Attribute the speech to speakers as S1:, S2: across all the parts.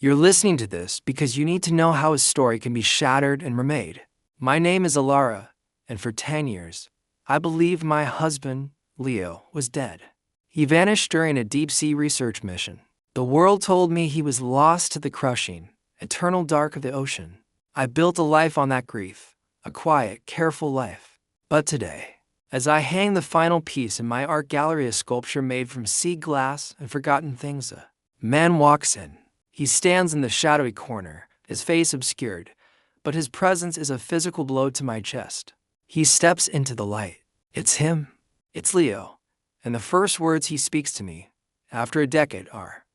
S1: You're listening to this because you need to know how a story can be shattered and remade. My name is Allara, and for 10 years, I believed my husband, Leo, was dead. He vanished during a deep-sea research mission. The world told me he was lost to the crushing, eternal dark of the ocean. I built a life on that grief, a quiet, careful life. But today, as I hang the final piece in my art gallery, a sculpture made from sea glass and forgotten things, a man walks in. He stands in the shadowy corner, his face obscured, but his presence is a physical blow to my chest. He steps into the light. It's him. It's Leo. And the first words he speaks to me, after a decade, are,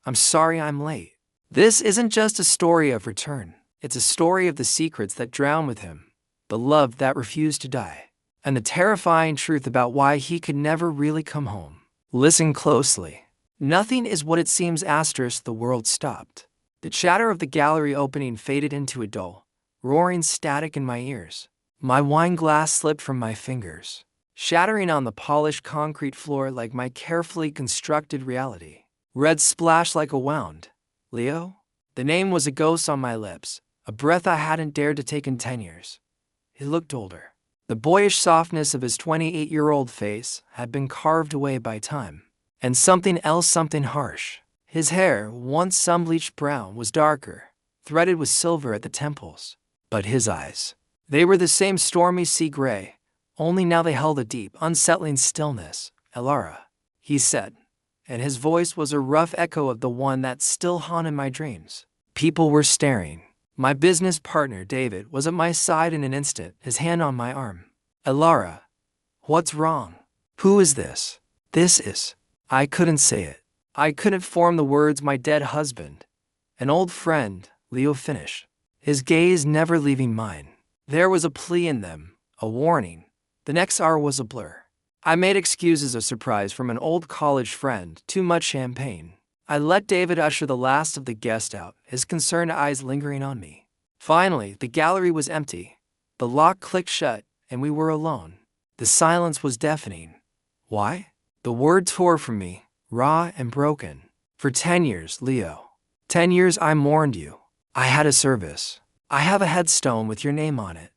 S1: "I'm sorry I'm late." This isn't just a story of return. It's a story of the secrets that drowned with him, the love that refused to die, and the terrifying truth about why he could never really come home. Listen closely. Nothing is what it seems. The world stopped. The chatter of the gallery opening faded into a dull, roaring static in my ears. My wine glass slipped from my fingers, shattering on the polished concrete floor like my carefully constructed reality. Red splashed like a wound. Leo? The name was a ghost on my lips, a breath I hadn't dared to take in 10 years. He looked older. The boyish softness of his 28-year-old face had been carved away by time. And something else, something harsh. His hair, once sun-bleached brown, was darker, threaded with silver at the temples. But his eyes, they were the same stormy sea gray, only now they held a deep, unsettling stillness. "Allara," he said, and his voice was a rough echo of the one that still haunted my dreams. People were staring. My business partner, David, was at my side in an instant, his hand on my arm. "Allara, what's wrong? Who is this?" "This is..." I couldn't say it. I couldn't form the words. "My dead husband. An old friend," Leo finished, his gaze never leaving mine. There was a plea in them, a warning. The next hour was a blur. I made excuses, a surprise from an old college friend, too much champagne. I let David usher the last of the guests out, his concerned eyes lingering on me. Finally, the gallery was empty. The lock clicked shut, and we were alone. The silence was deafening. Why? The word tore from me, raw and broken. "For 10 years, Leo. 10 years I mourned you. I had a service. I have a headstone with your name on it."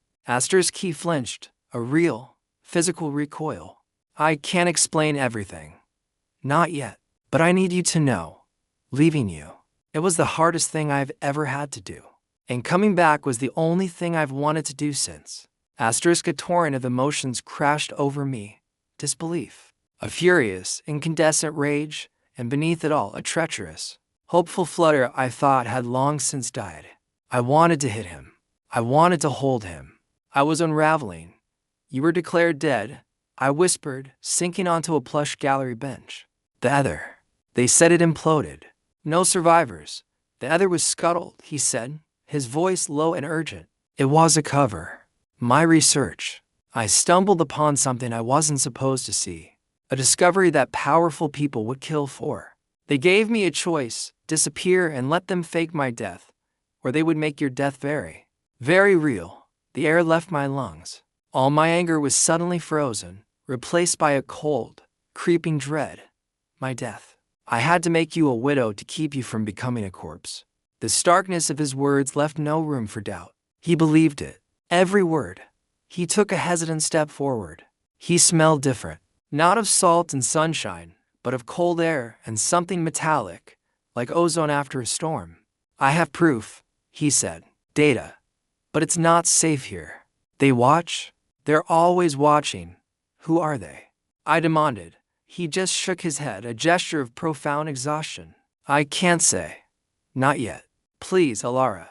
S1: He flinched, a real, physical recoil. "I can't explain everything. Not yet. But I need you to know. Leaving you, it was the hardest thing I've ever had to do. And coming back was the only thing I've wanted to do since." A torrent of emotions crashed over me. Disbelief. A furious, incandescent rage, and beneath it all, a treacherous, hopeful flutter I thought had long since died. I wanted to hit him. I wanted to hold him. I was unraveling. "You were declared dead," I whispered, sinking onto a plush gallery bench. "The other. They said it imploded. No survivors. The other was scuttled," he said, his voice low and urgent. "It was a cover. My research. I stumbled upon something I wasn't supposed to see. A discovery that powerful people would kill for. They gave me a choice, disappear and let them fake my death, or they would make your death very, very real." The air left my lungs. All my anger was suddenly frozen, replaced by a cold, creeping dread. My death. "I had to make you a widow to keep you from becoming a corpse." The starkness of his words left no room for doubt. He believed it. Every word. He took a hesitant step forward. He smelled different. Not of salt and sunshine, but of cold air and something metallic, like ozone after a storm. "I have proof," he said. "Data. But it's not safe here. They watch. They're always watching." "Who are they?" I demanded. He just shook his head, a gesture of profound exhaustion. "I can't say. Not yet. Please, Allara.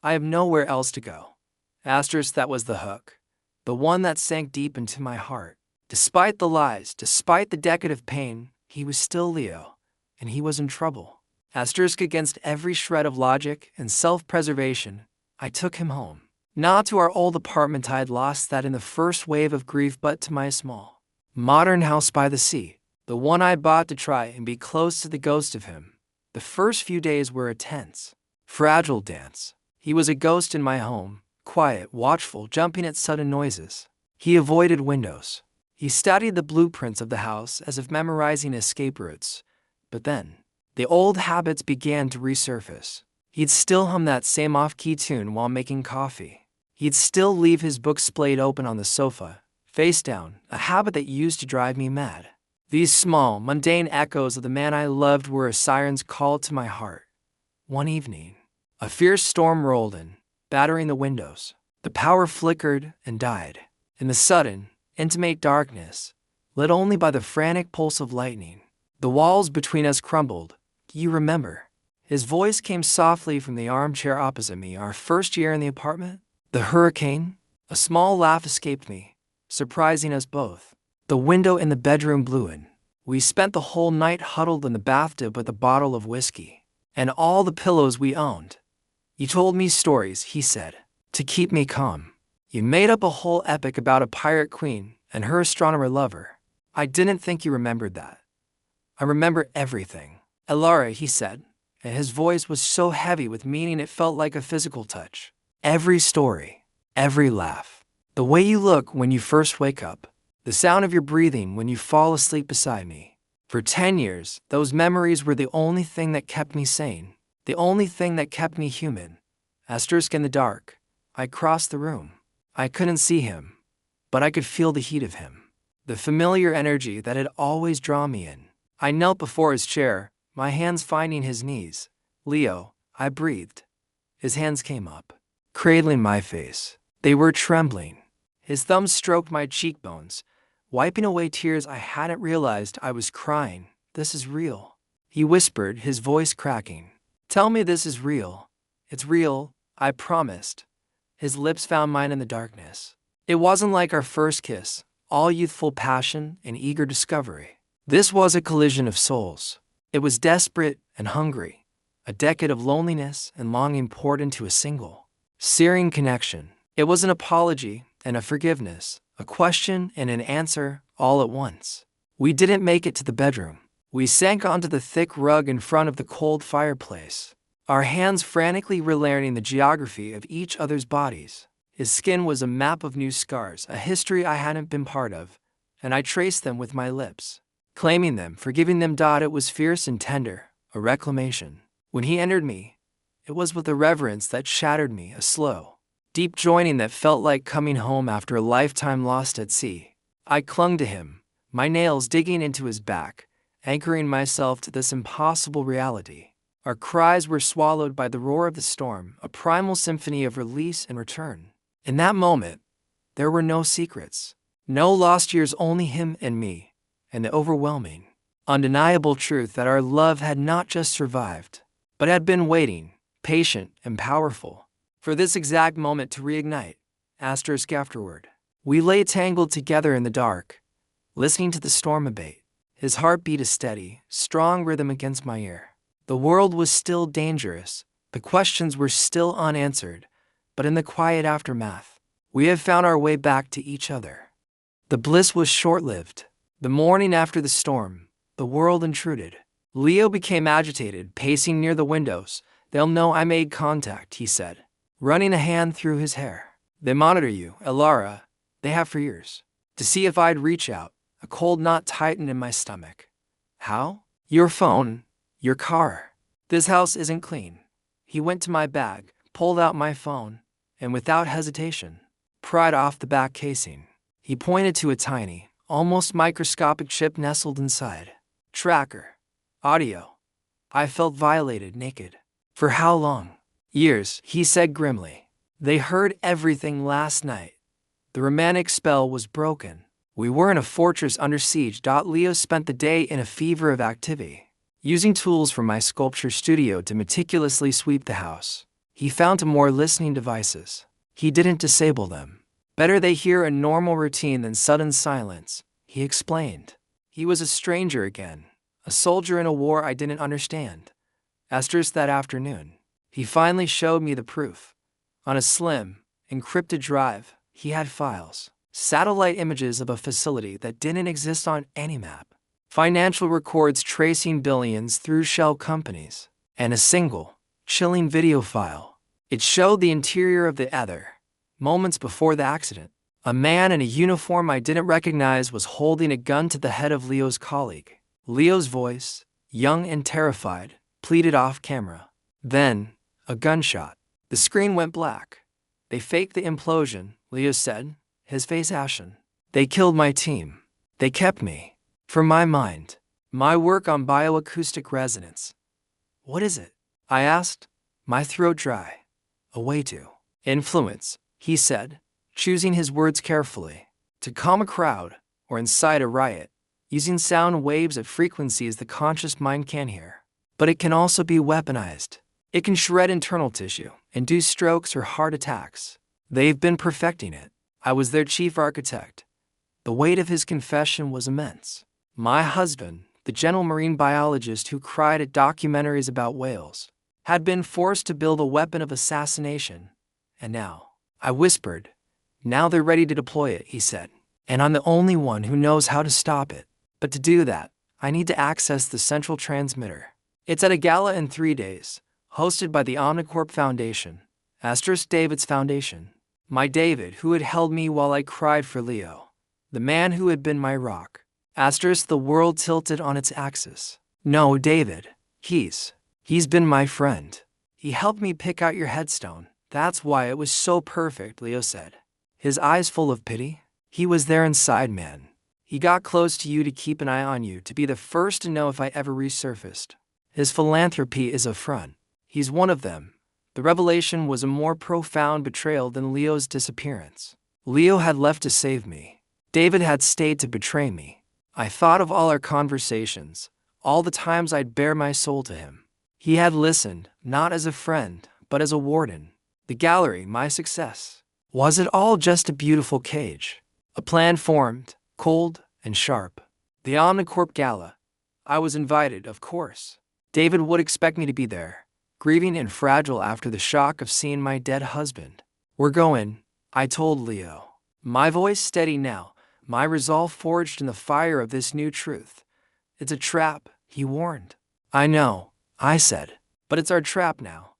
S1: I have nowhere else to go." That was the hook. The one that sank deep into my heart. Despite the lies, despite the decade of pain, he was still Leo, and he was in trouble. Against every shred of logic and self-preservation, I took him home. Not to our old apartment I had lost that in the first wave of grief, but to my small, modern house by the sea, the one I bought to try and be close to the ghost of him. The first few days were a tense, fragile dance. He was a ghost in my home, quiet, watchful, jumping at sudden noises. He avoided windows. He studied the blueprints of the house as if memorizing escape routes. But then The old habits began to resurface. He'd still hum that same off-key tune while making coffee. He'd still leave his book splayed open on the sofa, face down, a habit that used to drive me mad. These small, mundane echoes of the man I loved were a siren's call to my heart. One evening, a fierce storm rolled in, battering the windows. The power flickered and died. In the sudden, intimate darkness, lit only by the frantic pulse of lightning, the walls between us crumbled. You remember? His voice came softly from the armchair opposite me. Our first year in the apartment? The hurricane? A small laugh escaped me, surprising us both. The window in the bedroom blew in. We spent the whole night huddled in the bathtub with a bottle of whiskey and all the pillows we owned. You told me stories, he said, to keep me calm. You made up a whole epic about a pirate queen and her astronomer lover. I didn't think you remembered that. I remember everything. Allara, he said, and his voice was so heavy with meaning it felt like a physical touch. Every story, every laugh, the way you look when you first wake up, the sound of your breathing when you fall asleep beside me. For 10 years, those memories were the only thing that kept me sane, the only thing that kept me human. Asterisk in the dark, I crossed the room. I couldn't see him, but I could feel the heat of him, the familiar energy that had always drawn me in. I knelt before his chair, my hands finding his knees. Leo, I breathed. His hands came up, cradling my face. They were trembling. His thumbs stroked my cheekbones, wiping away tears I hadn't realized I was crying. This is real, he whispered, his voice cracking. Tell me this is real. It's real, I promised. His lips found mine in the darkness. It wasn't like our first kiss, all youthful passion and eager discovery. This was a collision of souls. It was desperate and hungry, a decade of loneliness and longing poured into a single, searing connection. It was an apology and a forgiveness, a question and an answer, all at once. We didn't make it to the bedroom. We sank onto the thick rug in front of the cold fireplace, our hands frantically relearning the geography of each other's bodies. His skin was a map of new scars, a history I hadn't been part of, and I traced them with my lips, claiming them, forgiving them. It was fierce and tender, a reclamation. When he entered me, it was with a reverence that shattered me, a slow, deep joining that felt like coming home after a lifetime lost at sea. I clung to him, my nails digging into his back, anchoring myself to this impossible reality. Our cries were swallowed by the roar of the storm, a primal symphony of release and return. In that moment, there were no secrets, no lost years, only him and me, and the overwhelming, undeniable truth that our love had not just survived, but had been waiting, patient and powerful, for this exact moment to reignite. Asterisk afterward. We lay tangled together in the dark, listening to the storm abate. His heartbeat a steady, strong rhythm against my ear. The world was still dangerous, the questions were still unanswered, but in the quiet aftermath, we had found our way back to each other. The bliss was short-lived. The morning after the storm, the world intruded. Leo became agitated, pacing near the windows. They'll know I made contact, he said, running a hand through his hair. They monitor you, Allara. They have for years. To see if I'd reach out. A cold knot tightened in my stomach. How? Your phone. Your car. This house isn't clean. He went to my bag, pulled out my phone, and without hesitation, pried off the back casing. He pointed to a tiny, almost microscopic chip nestled inside. Tracker. Audio. I felt violated, naked. For how long? Years, he said grimly. They heard everything last night. The romantic spell was broken. We were in a fortress under siege. Leo spent the day in a fever of activity, using tools from my sculpture studio to meticulously sweep the house. He found more listening devices. He didn't disable them. Better they hear a normal routine than sudden silence, he explained. He was a stranger again, a soldier in a war I didn't understand. Asterisk that afternoon, he finally showed me the proof. On a slim, encrypted drive, he had files. Satellite images of a facility that didn't exist on any map, financial records tracing billions through shell companies, and a single, chilling video file. It showed the interior of the Ether. Moments before the accident, a man in a uniform I didn't recognize was holding a gun to the head of Leo's colleague. Leo's voice, young and terrified, pleaded off camera. Then, a gunshot. The screen went black. They faked the implosion, Leo said, his face ashen. They killed my team. They kept me. For my mind. My work on bioacoustic resonance. What is it? I asked, my throat dry. A way to influence, he said, choosing his words carefully. To calm a crowd, or incite a riot, using sound waves at frequencies the conscious mind can't hear. But it can also be weaponized. It can shred internal tissue, induce strokes or heart attacks. They've been perfecting it. I was their chief architect. The weight of his confession was immense. My husband, the gentle marine biologist who cried at documentaries about whales, had been forced to build a weapon of assassination. And now, I whispered, now they're ready to deploy it, he said. And I'm the only one who knows how to stop it. But to do that, I need to access the central transmitter. It's at a gala in 3 days, hosted by the Omnicorp Foundation, David's foundation. My David, who had held me while I cried for Leo. The man who had been my rock. The world tilted on its axis. No, David. He's been my friend. He helped me pick out your headstone. That's why it was so perfect, Leo said. His eyes full of pity. He was there inside, man. He got close to you to keep an eye on you, to be the first to know if I ever resurfaced. His philanthropy is a front. He's one of them. The revelation was a more profound betrayal than Leo's disappearance. Leo had left to save me. David had stayed to betray me. I thought of all our conversations, all the times I'd bare my soul to him. He had listened, not as a friend, but as a warden. The gallery, my success. Was it all just a beautiful cage? A plan formed, cold and sharp. The Omnicorp Gala. I was invited, of course. David would expect me to be there, grieving and fragile after the shock of seeing my dead husband. We're going, I told Leo. My voice steady now, my resolve forged in the fire of this new truth. It's a trap, he warned. I know, I said, but it's our trap now.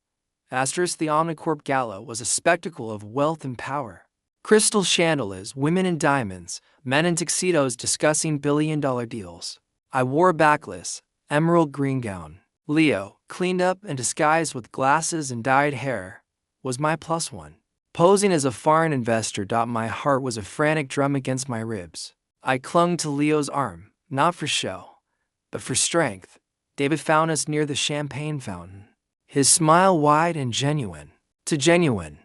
S1: The Omnicorp Gala was a spectacle of wealth and power. Crystal chandeliers, women in diamonds, men in tuxedos discussing billion-dollar deals. I wore a backless, emerald green gown. Leo, cleaned up and disguised with glasses and dyed hair, was my plus one. Posing as a foreign investor. My heart was a frantic drum against my ribs. I clung to Leo's arm, not for show, but for strength. David found us near the champagne fountain. His smile wide and genuine. To genuine.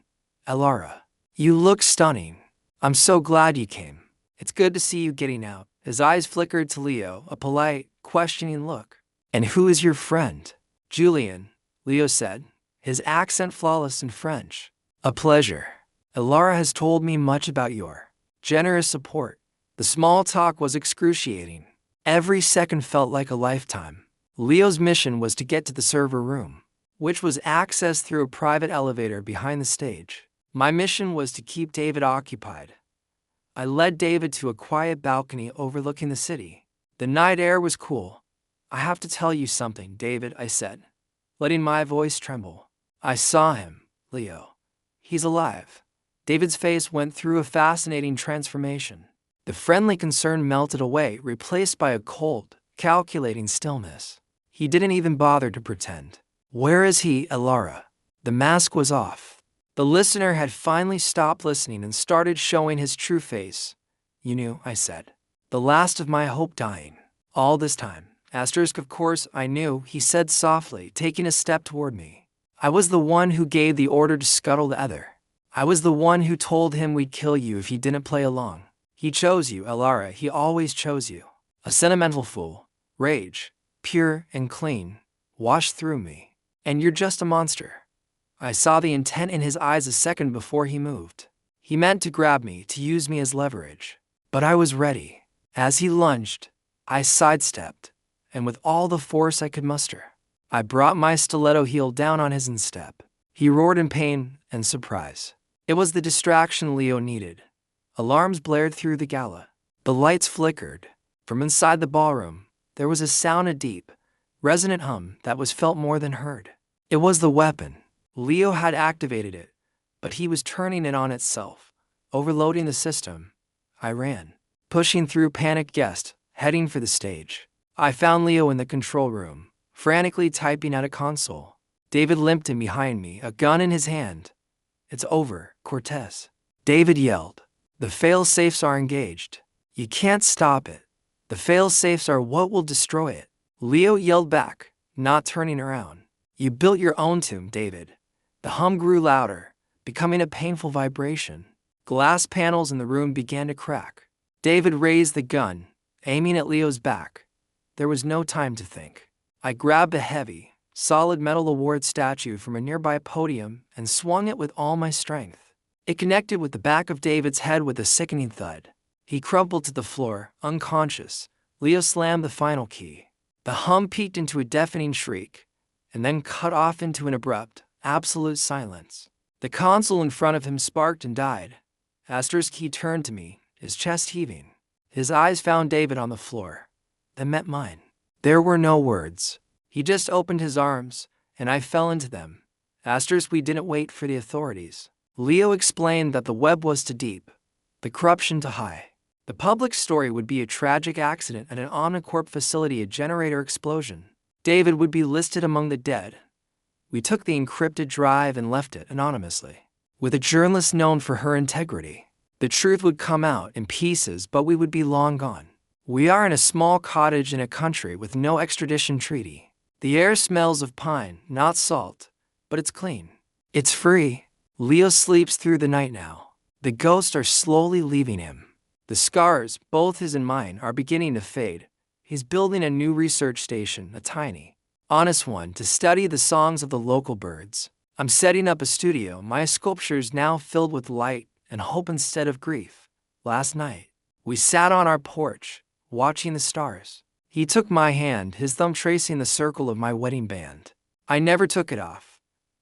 S1: Allara, you look stunning. I'm so glad you came. It's good to see you getting out. His eyes flickered to Leo, a polite, questioning look. And who is your friend? Julian, Leo said, his accent flawless in French. A pleasure. Allara has told me much about your generous support. The small talk was excruciating. Every second felt like a lifetime. Leo's mission was to get to the server room, which was accessed through a private elevator behind the stage. My mission was to keep David occupied. I led David to a quiet balcony overlooking the city. The night air was cool. I have to tell you something, David, I said, letting my voice tremble. I saw him, Leo. He's alive. David's face went through a fascinating transformation. The friendly concern melted away, replaced by a cold, calculating stillness. He didn't even bother to pretend. Where is he, Allara? The mask was off. The listener had finally stopped listening and started showing his true face. You knew, I said. The last of my hope dying. All this time. Of course, I knew, he said softly, taking a step toward me. I was the one who gave the order to scuttle the other. I was the one who told him we'd kill you if he didn't play along. He chose you, Allara, he always chose you. A sentimental fool. Rage, pure and clean, washed through me. And you're just a monster. I saw the intent in his eyes a second before he moved. He meant to grab me, to use me as leverage. But I was ready. As he lunged, I sidestepped, and with all the force I could muster, I brought my stiletto heel down on his instep. He roared in pain and surprise. It was the distraction Leo needed. Alarms blared through the gala. The lights flickered. From inside the ballroom, there was a sound, a deep, resonant hum that was felt more than heard. It was the weapon. Leo had activated it, but he was turning it on itself, overloading the system. I ran, pushing through panicked guests, heading for the stage. I found Leo in the control room, frantically typing at a console. David limped in behind me, a gun in his hand. "It's over, Cortez," David yelled. "The fail-safes are engaged. You can't stop it. The fail-safes are what will destroy it." Leo yelled back, not turning around. "You built your own tomb, David." The hum grew louder, becoming a painful vibration. Glass panels in the room began to crack. David raised the gun, aiming at Leo's back. There was no time to think. I grabbed a heavy, solid metal award statue from a nearby podium and swung it with all my strength. It connected with the back of David's head with a sickening thud. He crumpled to the floor, unconscious. Leo slammed the final key. The hum peaked into a deafening shriek, and then cut off into an abrupt, absolute silence. The console in front of him sparked and died. He turned to me, his chest heaving. His eyes found David on the floor, then met mine. There were no words. He just opened his arms, and I fell into them. We didn't wait for the authorities. Leo explained that the web was too deep, the corruption too high. The public story would be a tragic accident at an Omnicorp facility, a generator explosion. David would be listed among the dead. We took the encrypted drive and left it anonymously. With a journalist known for her integrity, the truth would come out in pieces, but we would be long gone. We are in a small cottage in a country with no extradition treaty. The air smells of pine, not salt, but it's clean. It's free. Leo sleeps through the night now. The ghosts are slowly leaving him. The scars, both his and mine, are beginning to fade. He's building a new research station, a tiny, honest one, to study the songs of the local birds. I'm setting up a studio, my sculptures now filled with light and hope instead of grief. Last night, we sat on our porch, watching the stars. He took my hand, his thumb tracing the circle of my wedding band. I never took it off.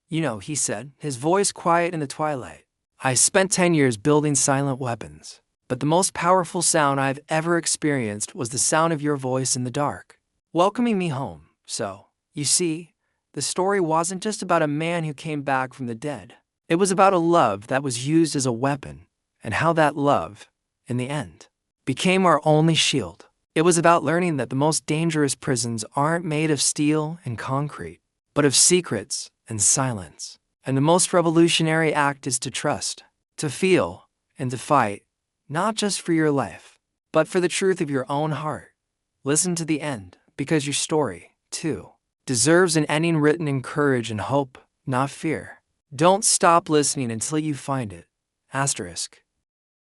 S1: "You know," he said, his voice quiet in the twilight, "I spent 10 years building silent weapons, but the most powerful sound I've ever experienced was the sound of your voice in the dark, welcoming me home." So, you see, the story wasn't just about a man who came back from the dead. It was about a love that was used as a weapon, and how that love, in the end, became our only shield. It was about learning that the most dangerous prisons aren't made of steel and concrete, but of secrets and silence. And the most revolutionary act is to trust, to feel, and to fight, not just for your life, but for the truth of your own heart. Listen to the end, because your story, too, deserves an ending written in courage and hope, not fear. Don't stop listening until you find it. Asterisk.